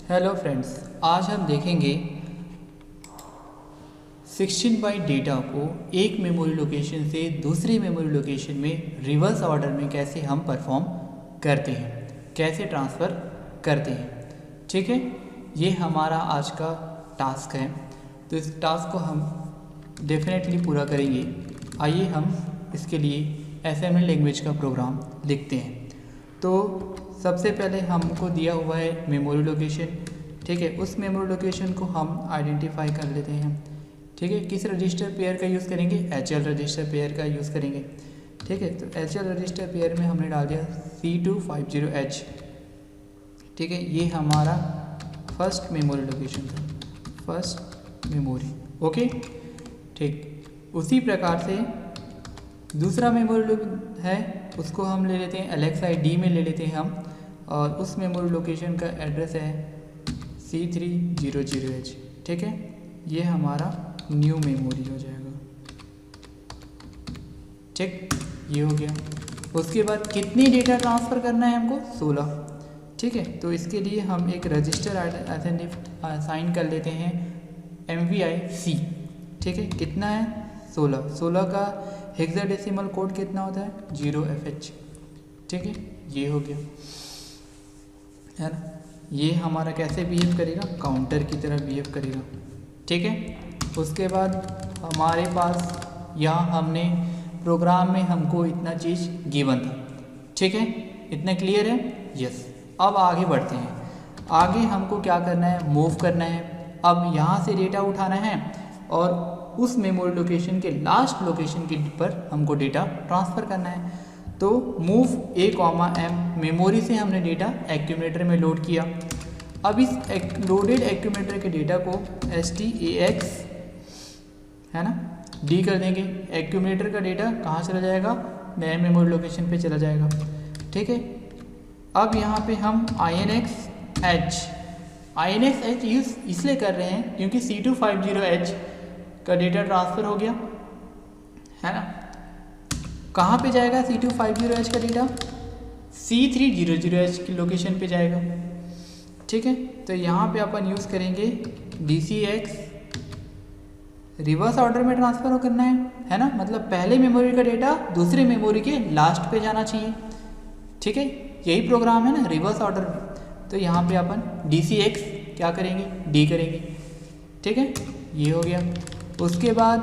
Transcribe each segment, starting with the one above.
Hello friends, आज हम देखेंगे 16 बाइट डेटा को एक मेमोरी लोकेशन से दूसरी मेमोरी लोकेशन में रिवर्स ऑर्डर में कैसे हम परफॉर्म करते हैं, कैसे ट्रांसफ़र करते हैं। ठीक है, ये हमारा आज का टास्क है। तो इस टास्क को हम डेफिनेटली पूरा करेंगे। आइए हम इसके लिए असेंबली लैंग्वेज का प्रोग्राम लिखते हैं। तो सबसे पहले हमको दिया हुआ है मेमोरी लोकेशन। ठीक है, उस मेमोरी लोकेशन को हम आइडेंटिफाई कर लेते हैं। ठीक है, किस रजिस्टर पेयर का यूज़ करेंगे? HL रजिस्टर पेयर का यूज़ करेंगे। ठीक है, तो HL रजिस्टर पेयर में हमने डाल दिया C250H। ठीक है, ये हमारा फर्स्ट मेमोरी लोकेशन था, फर्स्ट मेमोरी। ओके, ठीक। उसी प्रकार से दूसरा मेमोरी है, उसको हम ले लेते हैं LXID में ले लेते हैं हम, और उस मेमोरी लोकेशन का एड्रेस है C300H। ठीक है, ये हमारा न्यू मेमोरी हो जाएगा। ठीक, ये हो गया। उसके बाद कितनी डेटा ट्रांसफ़र करना है हमको? 16। ठीक है, तो इसके लिए हम एक रजिस्टर असाइन कर लेते हैं MVIC। ठीक है, कितना है? 16। 16 का हेक्साडेसिमल कोड कितना होता है? 0FH। ठीक है, ये हो गया है ना। ये हमारा कैसे बिहेव करेगा? काउंटर की तरह बिहेव करेगा। ठीक है, उसके बाद हमारे पास यहाँ हमने प्रोग्राम में हमको इतना चीज़ गिवन था। ठीक है, इतना क्लियर है? यस। अब आगे बढ़ते हैं। आगे हमको क्या करना है? मूव करना है। अब यहाँ से डेटा उठाना है और उस मेमोरी लोकेशन के लास्ट लोकेशन के पर हमको डेटा ट्रांसफ़र करना है। तो मूव A, M, मेमोरी से हमने डेटा एक्यूमुलेटर में लोड किया। अब इस लोडेड एक्यूमुलेटर के डेटा को STAX है ना D कर देंगे। एक्यूमुलेटर का डेटा कहाँ चला जाएगा? नए मेमोरी लोकेशन पे चला जाएगा। ठीक है, अब यहाँ पे हम INX यूज़ इसलिए कर रहे हैं क्योंकि C250H का डेटा ट्रांसफ़र हो गया है ना। कहाँ पे जाएगा C250H का डेटा? C300H की लोकेशन पे जाएगा। ठीक है, तो यहाँ पे अपन यूज़ करेंगे DCX। रिवर्स ऑर्डर में ट्रांसफ़र करना है ना, मतलब पहले मेमोरी का डेटा दूसरे मेमोरी के लास्ट पे जाना चाहिए। ठीक है, यही प्रोग्राम है ना, रिवर्स ऑर्डर में। तो यहाँ पे अपन DCX क्या करेंगे? D करेंगे। ठीक है, ये हो गया। उसके बाद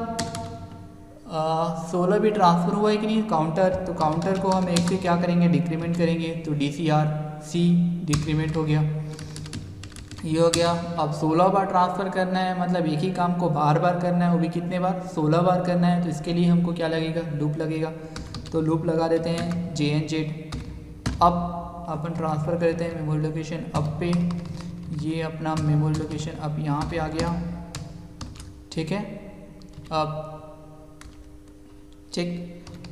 16 भी ट्रांसफ़र हुआ है कि नहीं? काउंटर, तो काउंटर को हम एक से क्या करेंगे? डिक्रीमेंट करेंगे। तो DCRC डिक्रीमेंट हो गया। ये हो गया। अब 16 बार ट्रांसफ़र करना है, मतलब एक ही काम को बार बार करना है, वो भी कितने बार? 16 बार करना है। तो इसके लिए हमको क्या लगेगा? लूप लगेगा। तो लूप लगा देते हैं JNZ। अब अपन ट्रांसफ़र करते हैं मेमोरी लोकेशन अब पे। ये अपना मेमोरी लोकेशन अब यहाँ पे आ गया। ठीक है, अब ठीक।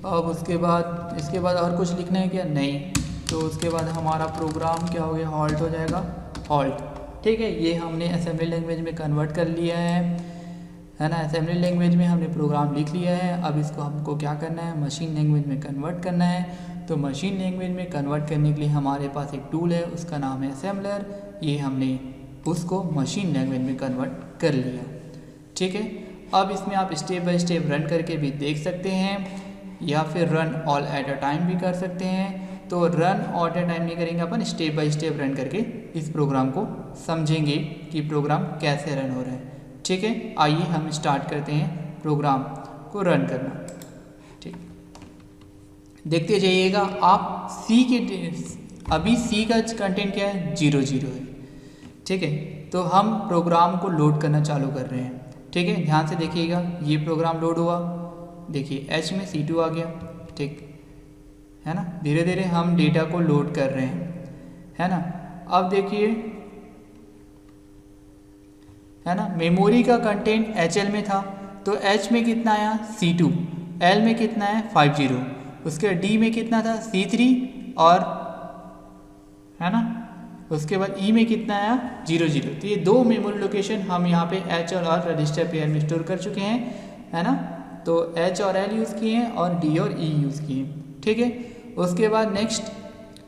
अब उसके बाद और कुछ लिखना है क्या? नहीं। तो उसके बाद हमारा प्रोग्राम क्या हो गया? हॉल्ट हो जाएगा, हॉल्ट। ठीक है, ये हमने असेंबली लैंग्वेज में कन्वर्ट कर लिया है ना। असेंबली लैंग्वेज में हमने प्रोग्राम लिख लिया है। अब इसको हमको क्या करना है? मशीन लैंग्वेज में कन्वर्ट करना है। तो मशीन लैंग्वेज में कन्वर्ट करने के लिए हमारे पास एक टूल है, उसका नाम है असेंबलर। ये हमने उसको मशीन लैंग्वेज में कन्वर्ट कर लिया। ठीक है, अब इसमें आप स्टेप बाय स्टेप रन करके भी देख सकते हैं, या फिर run all at a time भी कर सकते हैं। तो run all at a time नहीं करेंगे, अपन स्टेप बाय स्टेप रन करके इस प्रोग्राम को समझेंगे कि प्रोग्राम कैसे रन हो रहा है। ठीक है, आइए हम स्टार्ट करते हैं प्रोग्राम को रन करना। ठीक, देखते जाइएगा आप। अभी C का कंटेंट क्या है? 00 है। ठीक है, तो हम प्रोग्राम को लोड करना चालू कर रहे हैं। ठीक है, ध्यान से देखिएगा। ये प्रोग्राम लोड हुआ, देखिए H में C2 आ गया। ठीक है ना, धीरे धीरे हम डेटा को लोड कर रहे हैं, है ना। अब देखिए, है ना, मेमोरी का कंटेंट HL में था, तो H में कितना आया? C2। L में कितना है? 50। उसके D में कितना था? C3, और है ना, उसके बाद E में कितना आया? 00। तो ये दो मेमोरी लोकेशन हम यहाँ पे H और R रजिस्टर पेयर में स्टोर कर चुके हैं, है ना। तो H और L यूज़ किए हैं और D और E यूज़ किए हैं। ठीक है, उसके बाद नेक्स्ट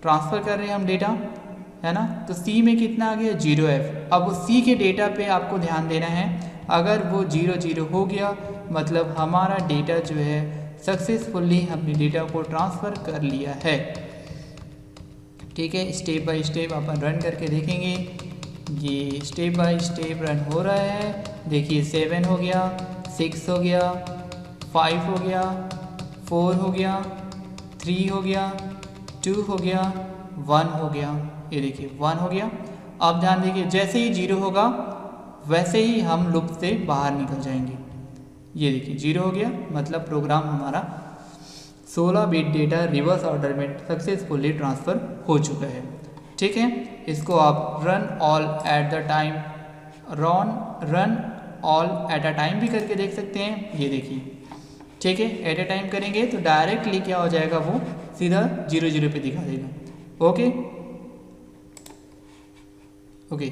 ट्रांसफ़र कर रहे हैं हम डेटा। है ना। तो सी में कितना आ गया 0F। अब उस सी के डेटा पे आपको ध्यान देना है, अगर वो 0 0 हो गया मतलब हमारा डेटा जो है सक्सेसफुली हमने डेटा को ट्रांसफ़र कर लिया है। ठीक है, step by step upon run करके देखेंगे। ये स्टेप बाय स्टेप रन हो रहा है। देखिए 7 हो गया, 6 हो गया, 5 हो गया, 4 हो गया, 3 हो गया, 2 हो गया, 1 हो गया। ये देखिए 1 हो गया। अब ध्यान देखिए जैसे ही 0 होगा वैसे ही हम लूप से बाहर निकल जाएंगे। ये देखिए 0 हो गया मतलब प्रोग्राम हमारा 16 बिट डेटा रिवर्स ऑर्डर में सक्सेसफुली ट्रांसफ़र हो चुका है। ठीक है, इसको आप run all at the time run all at a time भी करके देख सकते हैं। ये देखिए ठीक है, एट अ टाइम करेंगे तो डायरेक्टली क्या हो जाएगा, वो सीधा 0 0 पे दिखा देगा। Okay okay.